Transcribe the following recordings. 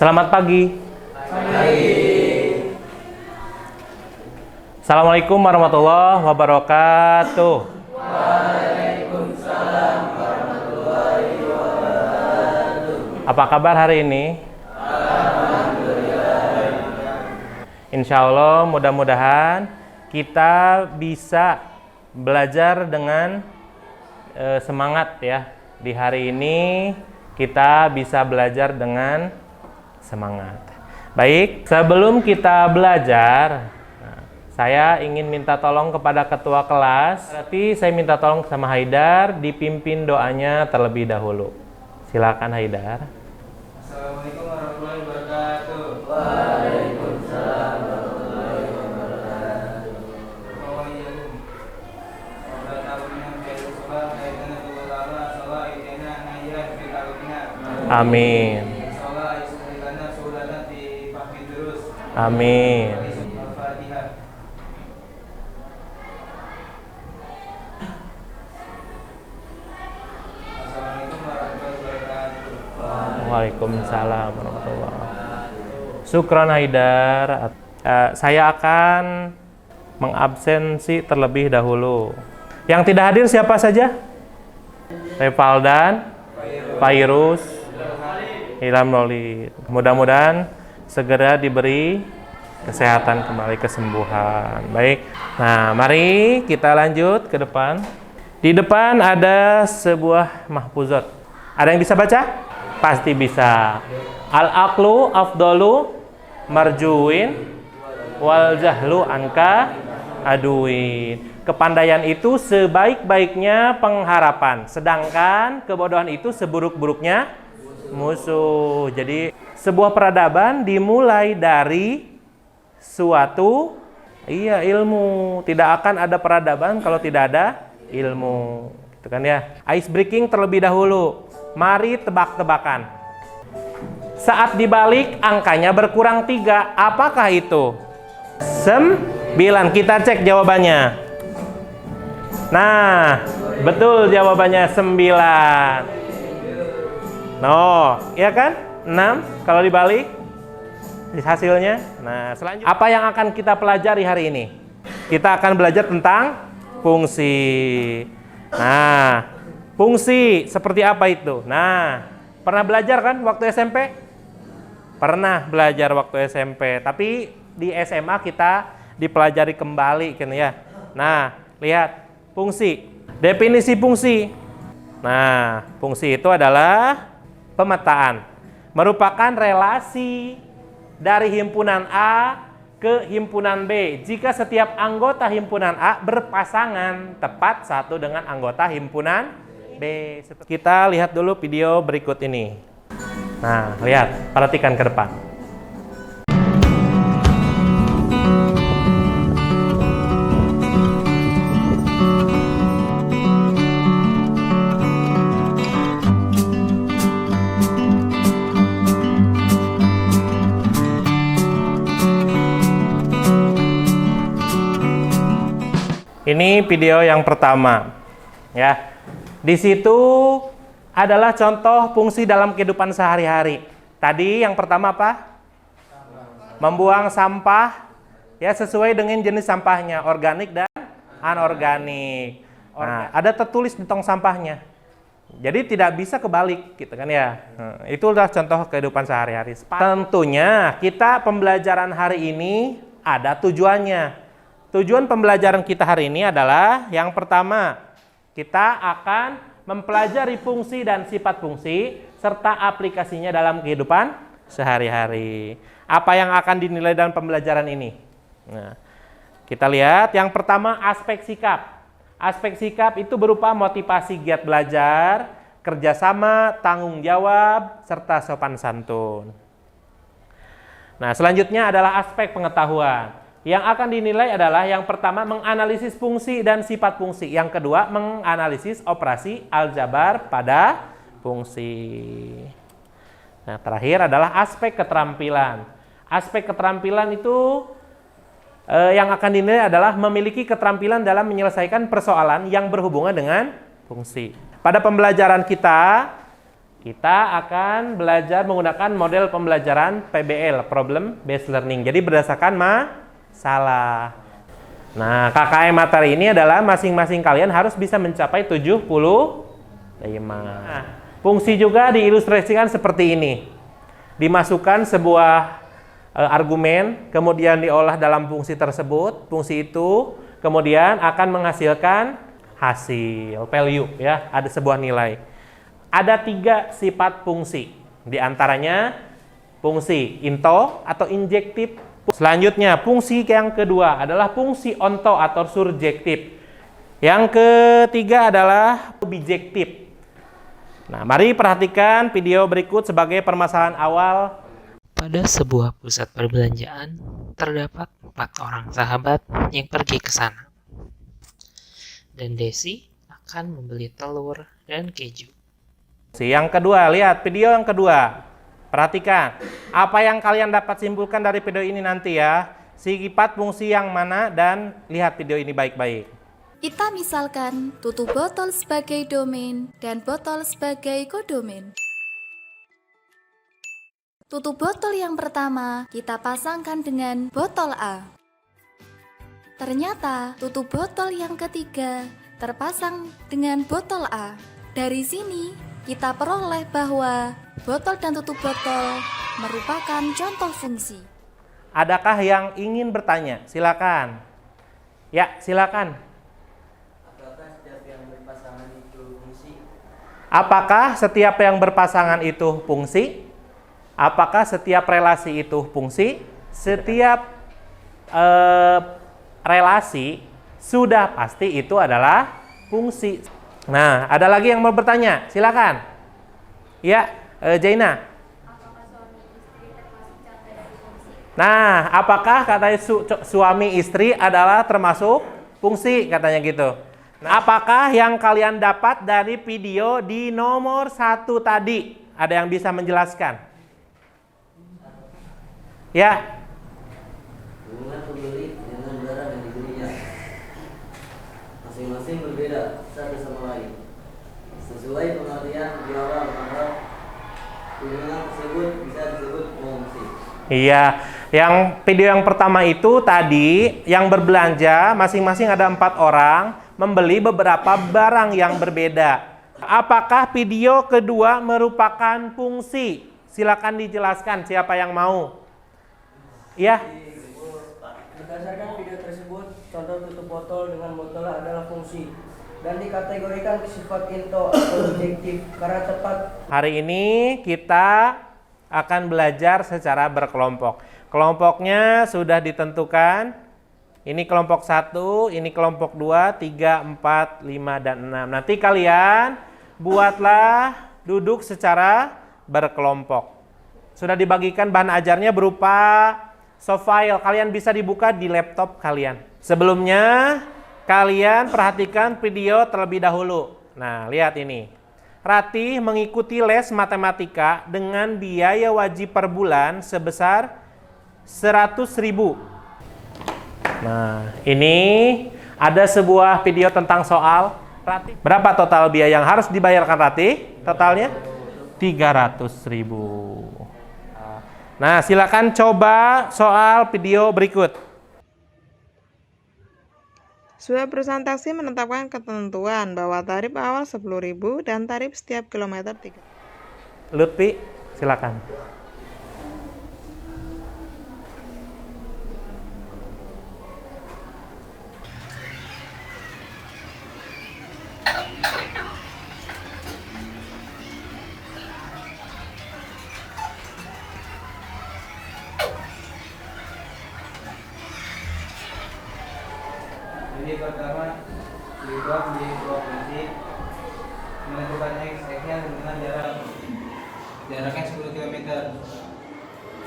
Selamat pagi. Pagi. Assalamualaikum warahmatullahi wabarakatuh. Waalaikumsalam warahmatullahi wabarakatuh. Apa kabar hari ini? Alhamdulillah. Insya Allah mudah-mudahan kita bisa belajar dengan semangat ya. Di hari ini kita bisa belajar dengan semangat. Baik, sebelum kita belajar, saya ingin minta tolong kepada ketua kelas. Berarti saya minta tolong sama Haidar dipimpin doanya terlebih dahulu. Silakan Haidar. Assalamualaikum warahmatullahi wabarakatuh. Waalaikumsalam warahmatullahi wabarakatuh. Amin. Amin. Waalaikumsalam warahmatullahi wabarakatuh. Syukran Haidar. Saya akan mengabsensi terlebih dahulu. Yang tidak hadir siapa saja? Revaldan, Fairuz, Ilham Nolid. Mudah-mudahan segera diberi kesehatan, kembali kesembuhan. Baik. Nah, mari kita lanjut ke depan. Di depan ada sebuah mahfuzat. Ada yang bisa baca? Pasti bisa. Al-aqlu afdalu marjuin wal jahlu anka aduin. Kepandaian itu sebaik-baiknya pengharapan, sedangkan kebodohan itu seburuk-buruknya musuh. Jadi sebuah peradaban dimulai dari suatu ilmu. Tidak akan ada peradaban kalau tidak ada ilmu. Gitu kan ya. Ice breaking terlebih dahulu. Mari tebak-tebakan. Saat dibalik angkanya berkurang 3. Apakah itu? 9. Kita cek jawabannya. Nah, betul jawabannya 9. No, iya kan? 6 kalau dibalik hasilnya. Nah, selanjutnya apa yang akan kita pelajari hari ini? Kita akan belajar tentang fungsi. Nah, fungsi seperti apa itu? Nah, pernah belajar kan waktu SMP? Pernah belajar waktu SMP, tapi di SMA kita dipelajari kembali kan ya. Nah, lihat fungsi. Definisi fungsi. Nah, fungsi itu adalah pemetaan. Merupakan relasi dari himpunan A ke himpunan B jika setiap anggota himpunan A berpasangan tepat satu dengan anggota himpunan B. Kita lihat dulu video berikut ini. Nah, lihat, perhatikan ke depan. Ini video yang pertama, ya. Di situ adalah contoh fungsi dalam kehidupan sehari-hari. Tadi yang pertama apa? Membuang sampah, ya sesuai dengan jenis sampahnya, organik dan anorganik. Nah, ada tertulis di tong sampahnya. Jadi tidak bisa kebalik, gitu kan ya. Nah, itu adalah contoh kehidupan sehari-hari. Tentunya kita pembelajaran hari ini ada tujuannya. Tujuan pembelajaran kita hari ini adalah yang pertama, kita akan mempelajari fungsi dan sifat fungsi serta aplikasinya dalam kehidupan sehari-hari. Apa yang akan dinilai dalam pembelajaran ini? Nah, kita lihat yang pertama aspek sikap. Aspek sikap itu berupa motivasi giat belajar, kerjasama, tanggung jawab, serta sopan santun. Nah, selanjutnya adalah aspek pengetahuan. Yang akan dinilai adalah yang pertama menganalisis fungsi dan sifat fungsi. Yang kedua menganalisis operasi aljabar pada fungsi. Nah, terakhir adalah aspek keterampilan. Aspek keterampilan itu yang akan dinilai adalah memiliki keterampilan dalam menyelesaikan persoalan yang berhubungan dengan fungsi. Pada pembelajaran kita akan belajar menggunakan model pembelajaran PBL, Problem Based Learning. Jadi berdasarkan masalah. Nah, KKM materi ini adalah masing-masing kalian harus bisa mencapai 75. Nah, fungsi juga diilustrasikan seperti ini. Dimasukkan sebuah argumen, kemudian diolah dalam fungsi tersebut. Fungsi itu kemudian akan menghasilkan hasil, value, ya, ada sebuah nilai. Ada 3 sifat fungsi, di antaranya fungsi into atau injektif. Selanjutnya, fungsi yang kedua adalah fungsi onto atau surjektif. Yang ketiga adalah bijektif. Nah, mari perhatikan video berikut sebagai permasalahan awal. Pada sebuah pusat perbelanjaan, terdapat 4 orang sahabat yang pergi ke sana. Dan Desi akan membeli telur dan keju. Yang kedua, lihat video yang kedua. Perhatikan, apa yang kalian dapat simpulkan dari video ini nanti ya. Sifat fungsi yang mana dan lihat video ini baik-baik. Kita misalkan tutup botol sebagai domain dan botol sebagai kodomain. Tutup botol yang pertama kita pasangkan dengan botol A. Ternyata tutup botol yang ketiga terpasang dengan botol A. Dari sini kita peroleh bahwa botol dan tutup botol merupakan contoh fungsi. Adakah yang ingin bertanya? Silakan. Ya, silakan. Apakah setiap yang berpasangan itu fungsi? Apakah setiap yang berpasangan itu fungsi? Apakah setiap relasi itu fungsi? Setiap relasi sudah pasti itu adalah fungsi. Nah, ada lagi yang mau bertanya? Silakan. Ya, Jaina. Nah, apakah katanya suami istri adalah termasuk fungsi katanya gitu. Nah, apakah yang kalian dapat dari video di nomor 1 tadi? Ada yang bisa menjelaskan? Ya. Hubungan pembeli dengan barang yang dibelinya masing-masing berbeda satu sama lain. Sesuai pengertian di awal bahwa hubungan tersebut bisa disebut fungsi. Iya, yang video yang pertama itu tadi yang berbelanja masing-masing ada 4 orang membeli beberapa barang yang berbeda. Apakah video kedua merupakan fungsi? Silakan dijelaskan siapa yang mau. Iya. Berdasarkan video tersebut, contoh tutup botol dengan botol adalah fungsi dan dikategorikan sifat into atau objektif karena tepat. Hari ini kita akan belajar secara berkelompok. Kelompoknya sudah ditentukan. Ini kelompok 1, ini kelompok 2, 3, 4, 5, dan 6. Nanti kalian buatlah duduk secara berkelompok. Sudah dibagikan bahan ajarnya berupa soft file. Kalian bisa dibuka di laptop kalian. Sebelumnya, kalian perhatikan video terlebih dahulu. Nah, lihat ini. Ratih mengikuti les matematika dengan biaya wajib per bulan sebesar 100.000. Nah, ini ada sebuah video tentang soal Ratih. Berapa total biaya yang harus dibayarkan Ratih? Totalnya 300.000. Nah, silakan coba soal video berikut. Sebuah perusahaan taksi menetapkan ketentuan bahwa tarif awal 10.000 dan tarif setiap kilometer 3. Lutfi, silakan. Jadi pertama dibuat di sebuah fungsi menentukan x-nya dengan jaraknya 10 km.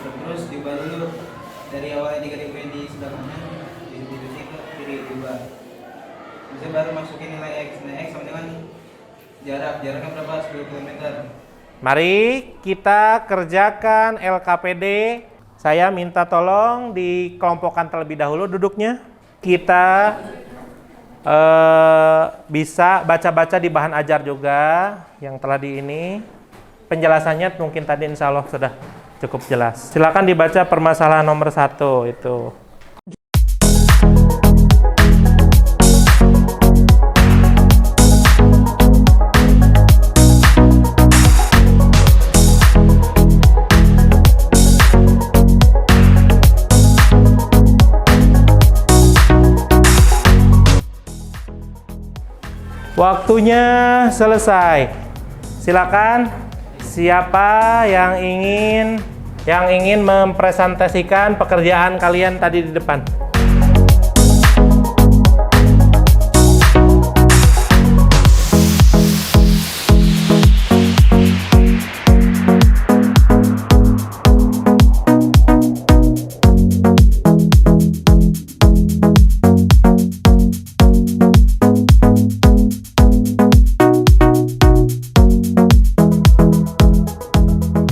Terus diubah dulu dari awalnya dikali di sebelah kanan disubstitusi ke kiri diubah. Bisa baru masukin nilai x. Nah, x sama dengan jaraknya berapa? 10 km. Mari kita kerjakan LKPD. Saya minta tolong dikelompokkan terlebih dahulu duduknya. Kita bisa baca-baca di bahan ajar juga yang telah di ini. Penjelasannya mungkin tadi insya Allah sudah cukup jelas. Silakan dibaca permasalahan nomor 1 itu. Waktunya selesai. Silakan siapa yang ingin mempresentasikan pekerjaan kalian tadi di depan.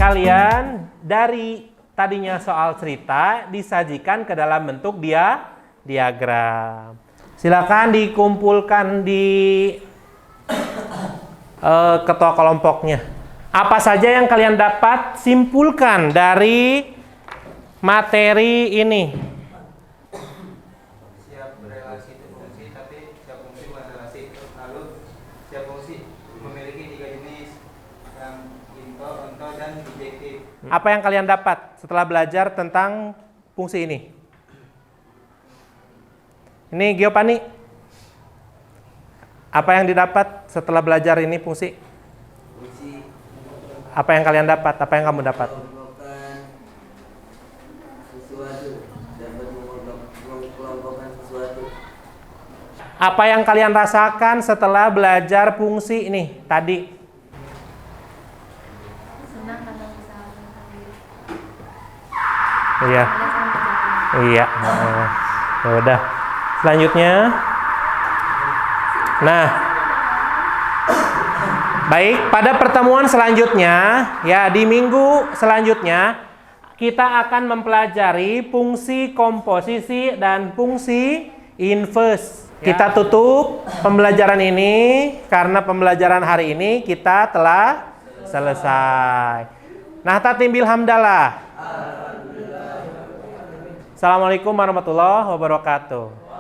Kalian dari tadinya soal cerita disajikan ke dalam bentuk diagram. Silakan dikumpulkan di ketua kelompoknya. Apa saja yang kalian dapat simpulkan dari materi ini? Siap relasi itu fungsi, tapi siap fungsi bukan relasi. Lalu siap fungsi memiliki 3 jenis, yang into, onto, dan bijektif. Apa yang kalian dapat setelah belajar tentang fungsi ini? Ini Giovanni. Apa yang didapat setelah belajar ini fungsi? Fungsi Apa yang kalian dapat? Apa yang kamu dapat? mengelompokkan sesuatu, dapat mengelompokkan sesuatu. Apa yang kalian rasakan setelah belajar fungsi ini tadi? Senang kalau bisa mengetahui. Iya. Iya. Ya udah. Selanjutnya. Nah. Baik, pada pertemuan selanjutnya, ya di minggu selanjutnya kita akan mempelajari fungsi komposisi dan fungsi inverse. Kita tutup pembelajaran ini karena pembelajaran hari ini kita telah selesai. Nahdlatul Bilhamdalah. Assalamualaikum warahmatullahi wabarakatuh.